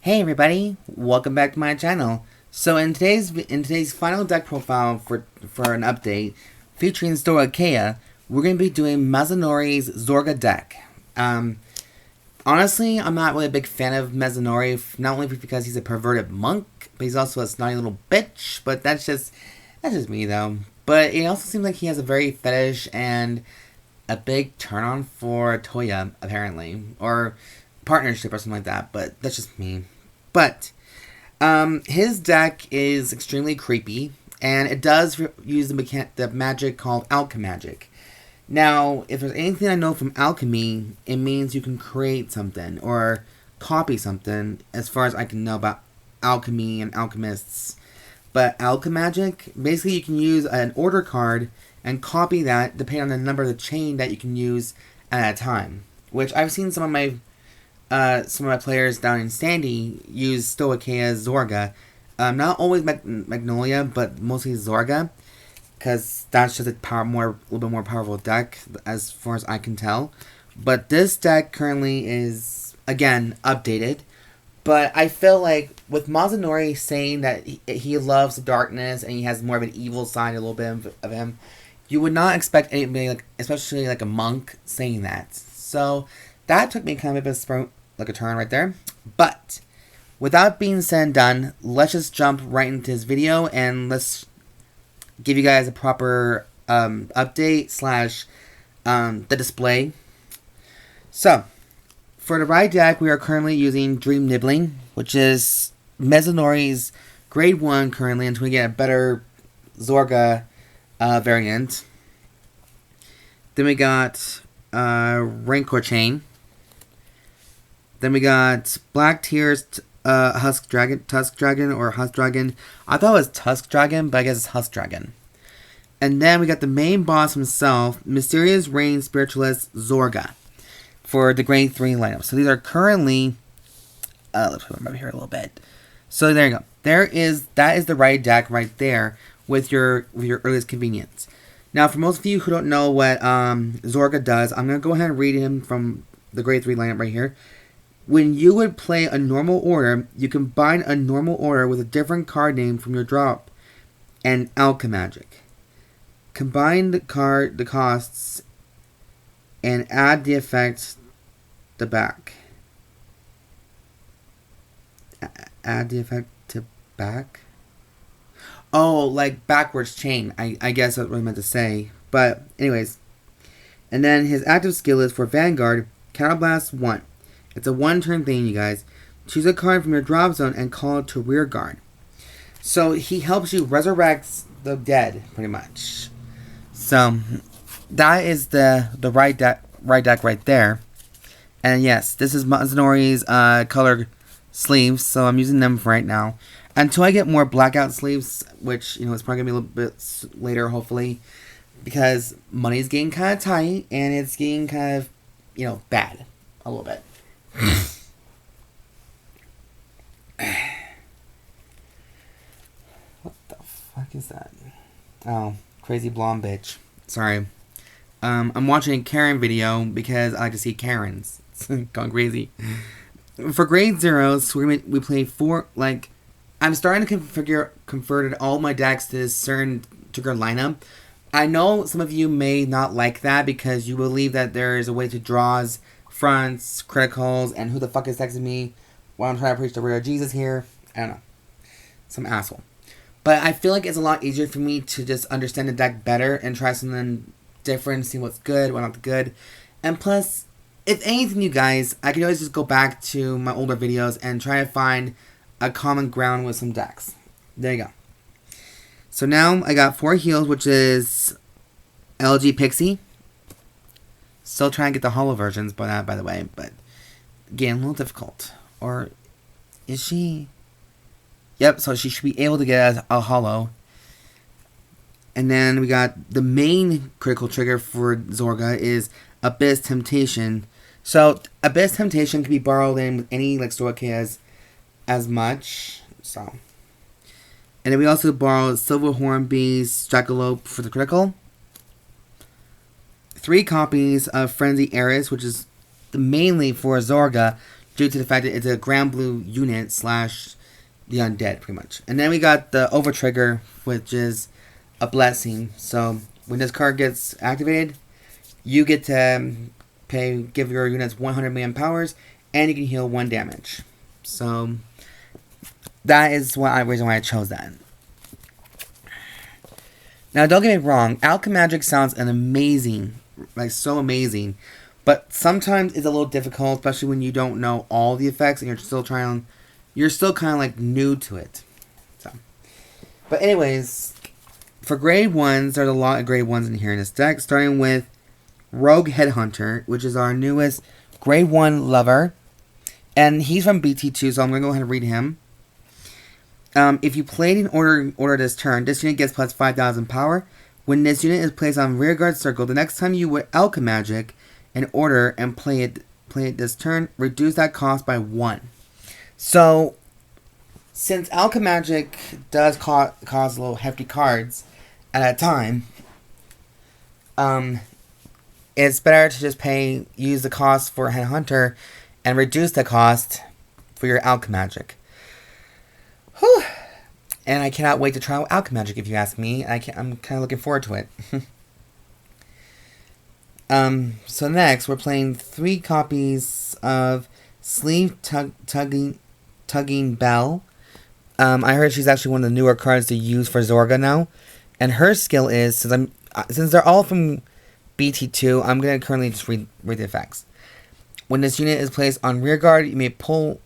Hey everybody, welcome back to my channel. So in today's final deck profile for an update featuring Stoicheia, we're going to be doing Masanori's Zorga deck. Honestly, I'm not really a big fan of Masanori, not only because he's a perverted monk, but he's also a snotty little bitch, but that's just me though. But it also seems like he has a very fetish and a big turn on for Toya, apparently, or partnership or something like that, but that's just me. But his deck is extremely creepy, and it does use the magic called Alchemagic. Now, if there's anything I know from alchemy, it means you can create something or copy something, as far as I can know about alchemy and alchemists. But Alchemagic, basically you can use an order card and copy that depending on the number of the chain that you can use at a time. Which I've seen some of my players down in Sandy use Stoicheia's Zorga. Not always Magnolia, but mostly Zorga, because that's just a little bit more powerful deck as far as I can tell. But this deck currently is, again, updated. But I feel like with Masanori saying that he loves the darkness and he has more of an evil side, a little bit of him, you would not expect anybody, especially like a monk, saying that. So that took me kind of a turn right there. But without being said and done, let's just jump right into this video and let's give you guys a proper update / the display. So for the right deck, we are currently using Dream Nibbling, which is Masanori's grade 1 currently until we get a better Zorga variant. Then we got Rancor Chain. Then we got Black Tears Tusk Dragon, or Husk Dragon. I thought it was Tusk Dragon, but I guess it's Husk Dragon. And then we got the main boss himself, Mysterious Rain Spiritualist Zorga, for the grade 3 lineup. So these are currently, let's put them over here a little bit. So there you go. That is the right deck right there with your earliest convenience. Now, for most of you who don't know what Zorga does, I'm going to go ahead and read him from the grade 3 lineup right here. When you would play a normal order, you combine a normal order with a different card name from your drop and Alchemagic. Combine the costs, and add the effect the back. Add the effect to back? Oh, like backwards chain. I guess that's what I meant to say. But anyways. And then his active skill is for Vanguard, Counterblast 1. It's a 1-turn thing, you guys. Choose a card from your drop zone and call it to rear guard. So he helps you resurrect the dead, pretty much. So that is the right deck right there. And yes, this is Masanori's colored sleeves, so I'm using them for right now. Until I get more blackout sleeves, which, it's probably going to be a little bit later, hopefully. Because money's getting kind of tight, and it's getting kind of, bad. A little bit. What the fuck is that? Oh, crazy blonde bitch. Sorry. I'm watching a Karen video because I like to see Karens. It's gone crazy. For grade 0s, we play 4, I'm starting to convert all my decks to this certain trigger lineup. I know some of you may not like that because you believe that there is a way to draws, fronts, criticals, and who the fuck is texting me while I'm trying to preach the word of Jesus here? I don't know. Some asshole. But I feel like it's a lot easier for me to just understand the deck better and try something different, see what's good, what's not good. And plus, if anything, you guys, I can always just go back to my older videos and try to find a common ground with some decks. There you go. So now I got 4 heals, which is Elegy Pixy. Still trying to get the holo versions by the way, but again, a little difficult. Or is she? Yep, so she should be able to get a holo. And then we got the main critical trigger for Zorga is Abyss Temptation. So Abyss Temptation can be borrowed in with any Stoicheia as much. So, and then we also borrowed Silver Hornbeast Jackalope for the critical. 3 copies of Frenzied Heiress, which is mainly for Zorga, due to the fact that it's a Grand Blue unit slash the undead, pretty much. And then we got the Over Trigger, which is a blessing. So when this card gets activated, you get to give your units 100 million powers, and you can heal 1 damage. So that is the reason why I chose that. Now, don't get me wrong, Alchemagic sounds amazing, like so amazing, but sometimes it's a little difficult, especially when you don't know all the effects and you're still kind of like new to it. So, but anyways, for grade 1s, there's a lot of grade 1s in here in this deck, starting with Rogue Headhunter, which is our newest grade 1 lover, and he's from BT2, so I'm going to go ahead and read him. If you played in order this turn, this unit gets plus 5,000 power. When this unit is placed on rearguard circle, the next time you would Alchemagic an order and play it this turn, reduce that cost by 1. So, since Alchemagic does cause little hefty cards at a time, it's better to just use the cost for Headhunter and reduce the cost for your Alchemagic. Whew. And I cannot wait to try out Alchemagic, if you ask me. I'm kind of looking forward to it. So next, we're playing 3 copies of Sleeve Tugging Belle. I heard she's actually one of the newer cards to use for Zorga now. And her skill is, since they're all from BT2, I'm going to currently just read the effects. When this unit is placed on rearguard, you may put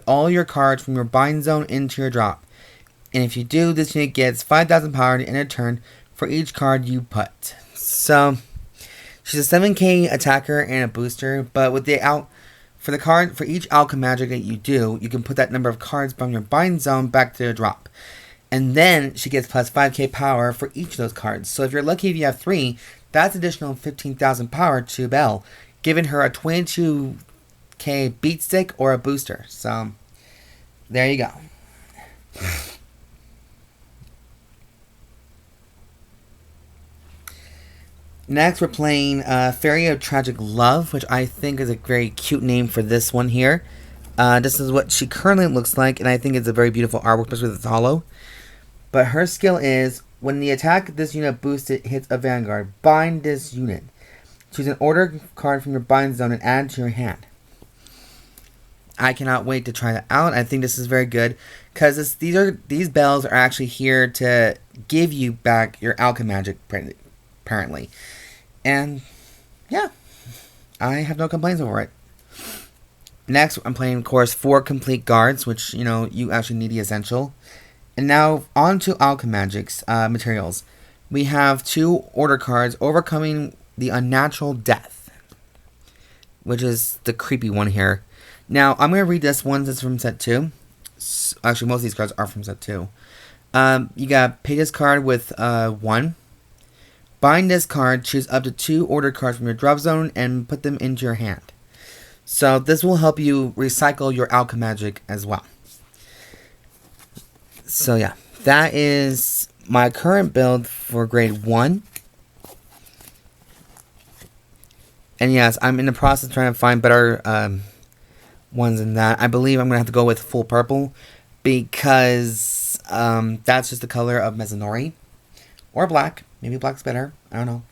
all your cards from your bind zone into your drop. And if you do, this unit gets 5,000 power to end a turn for each card you put. So, she's a 7k attacker and a booster, but with for each Alchemagic that you do, you can put that number of cards from your bind zone back to the drop. And then she gets plus 5k power for each of those cards. So if you're lucky if you have 3, that's additional 15,000 power to Belle, giving her a 22k beat stick or a booster. So, there you go. Next, we're playing Fairy of Tragic Love, which I think is a very cute name for this one here. This is what she currently looks like, and I think it's a very beautiful artwork, especially with it's hollow. But her skill is, when the attack this unit boosted hits a Vanguard, bind this unit. Choose an order card from your bind zone and add it to your hand. I cannot wait to try that out. I think this is very good, because these bells are actually here to give you back your Alchemagic, apparently. And, yeah, I have no complaints over it. Next, I'm playing, of course, 4 complete guards, which, you actually need the essential. And now, on to Alchemagic's materials. We have 2 order cards, Overcoming the Unnatural Death, which is the creepy one here. Now, I'm going to read this one that's from set 2. Actually, most of these cards are from set 2. You got pay this card with 1. Bind this card, choose up to 2 order cards from your drop zone, and put them into your hand. So this will help you recycle your Alchemagic as well. So yeah, that is my current build for grade 1. And yes, I'm in the process of trying to find better ones than that. I believe I'm going to have to go with full purple, because that's just the color of Masanori. Or black. Maybe black's better. I don't know.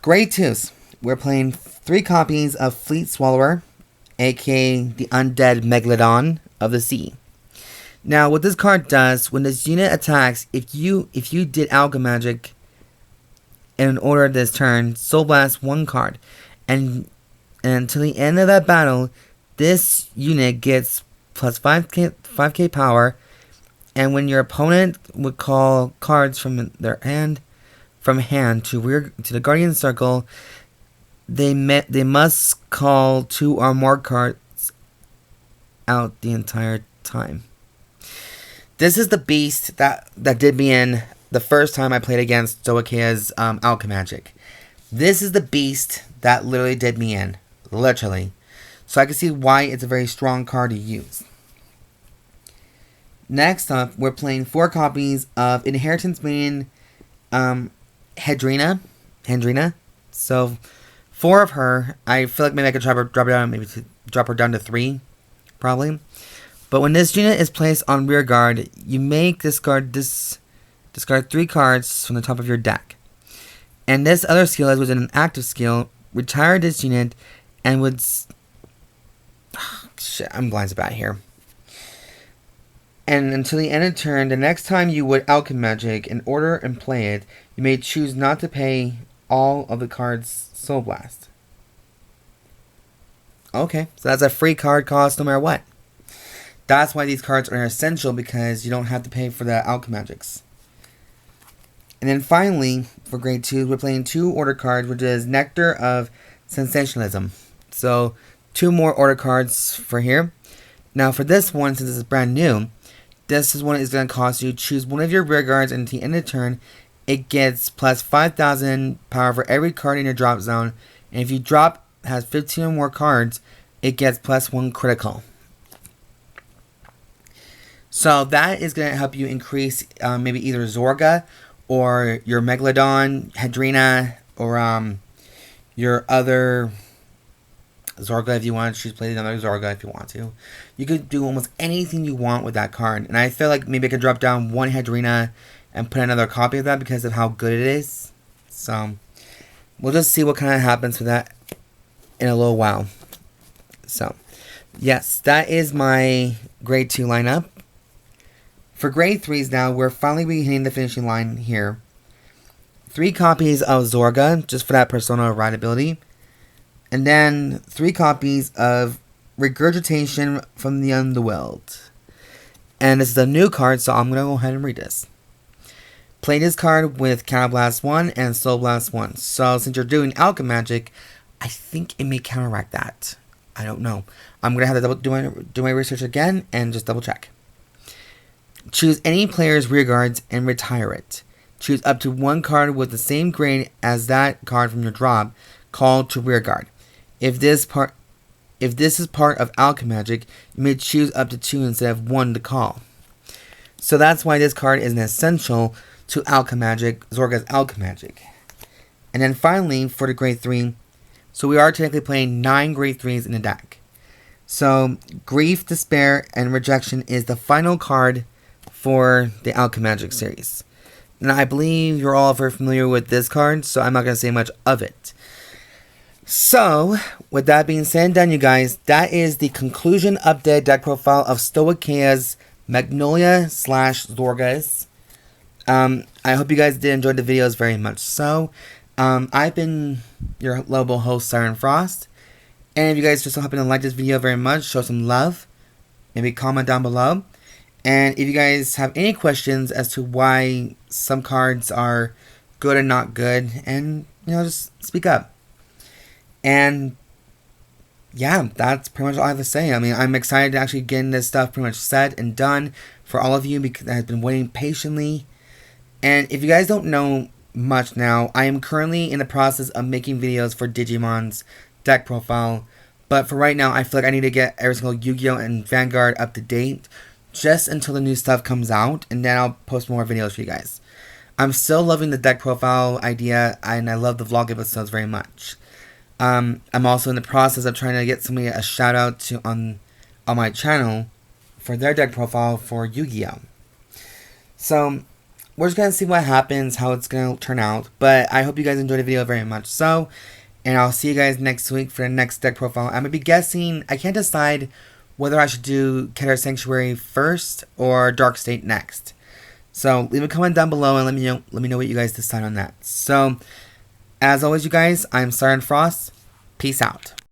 Grade 2s. We're playing 3 copies of Fleet Swallower, aka the Undead Megalodon of the Sea. Now, what this card does, when this unit attacks, if you did Alchemagic in order this turn, Soul Blast 1 card. And until the end of that battle, this unit gets plus 5k power. And when your opponent would call cards from their hand, to the Guardian Circle, they must call 2 or more cards out the entire time. This is the beast that did me in the first time I played against Stoicheia's Alchemagic. This is the beast that literally did me in. Literally. So I can see why it's a very strong card to use. Next up, we're playing 4 copies of Inheritance Main Hedrina. So, 4 of her. I feel like maybe I could drop her down to 3, probably. But when this unit is placed on rear guard, you may discard 3 cards from the top of your deck. And this other skill is within an active skill. Retire this unit and would... shit, I'm blind about here. And until the end of turn, the next time you would Alchemagic in order and play it, you may choose not to pay all of the cards Soul Blast. Okay, so that's a free card cost no matter what. That's why these cards are essential, because you don't have to pay for the Alchemagics. And then finally, for grade 2, we're playing 2 order cards, which is Nectar of Sensationalism. So, 2 more order cards for here. Now, for this one, since this is brand new, this is one is going to cost you. Choose one of your rear guards, and at the end of the turn, it gets plus 5,000 power for every card in your drop zone. And if you drop has 15 or more cards, it gets plus 1 critical. So that is going to help you increase maybe either Zorga or your Megalodon, Hedrina, or your other Zorga if you want to choose. Play another Zorga if you want to. You could do almost anything you want with that card. And I feel like maybe I could drop down 1 Hedrina and put another copy of that because of how good it is. So we'll just see what kind of happens with that in a little while. So yes, that is my grade 2 lineup. For grade 3s now, we're finally beginning the finishing line here. 3 copies of Zorga, just for that Persona Ride ability. And then 3 copies of Regurgitation from the Underworld. And this is a new card, so I'm going to go ahead and read this. Play this card with Counterblast 1 and Soul Blast 1. So since you're doing Alchemagic, I think it may counteract that. I don't know. I'm going to have to do my research again and just double check. Choose any player's rear guards and retire it. Choose up to 1 card with the same grade as that card from your drop called to rear guard. If this is part of Alchemagic, you may choose up to 2 instead of 1 to call. So that's why this card is an essential to Alchemagic, Zorga's Alchemagic. And then finally, for the grade 3, so we are technically playing 9 grade 3s in the deck. So Grief, Despair, and Rejection is the final card for the Alchemagic series. Now, I believe you're all very familiar with this card, so I'm not going to say much of it. So, with that being said and done, you guys, that is the conclusion update deck profile of Stoicheia's Magnolia/Zorgas. I hope you guys did enjoy the videos very much. So, I've been your lovable host, Siren Frost. And if you guys just so happen to like this video very much, show some love. Maybe comment down below. And if you guys have any questions as to why some cards are good and not good, and, just speak up. And, yeah, that's pretty much all I have to say. I mean, I'm excited to actually get this stuff pretty much set and done for all of you because I've been waiting patiently. And if you guys don't know much now, I am currently in the process of making videos for Digimon's deck profile. But for right now, I feel like I need to get every single Yu-Gi-Oh! And Vanguard up to date just until the new stuff comes out, and then I'll post more videos for you guys. I'm still loving the deck profile idea, and I love the vlog episodes very much. I'm also in the process of trying to get somebody a shout out to on my channel for their deck profile for Yu-Gi-Oh! So we're just gonna see what happens, how it's gonna turn out. But I hope you guys enjoyed the video very much. So, and I'll see you guys next week for the next deck profile. I'm gonna be guessing. I can't decide whether I should do Keter Sanctuary first or Dark State next. So leave a comment down below and let me know what you guys decide on that. So, as always, you guys, I'm Siren Frost. Peace out.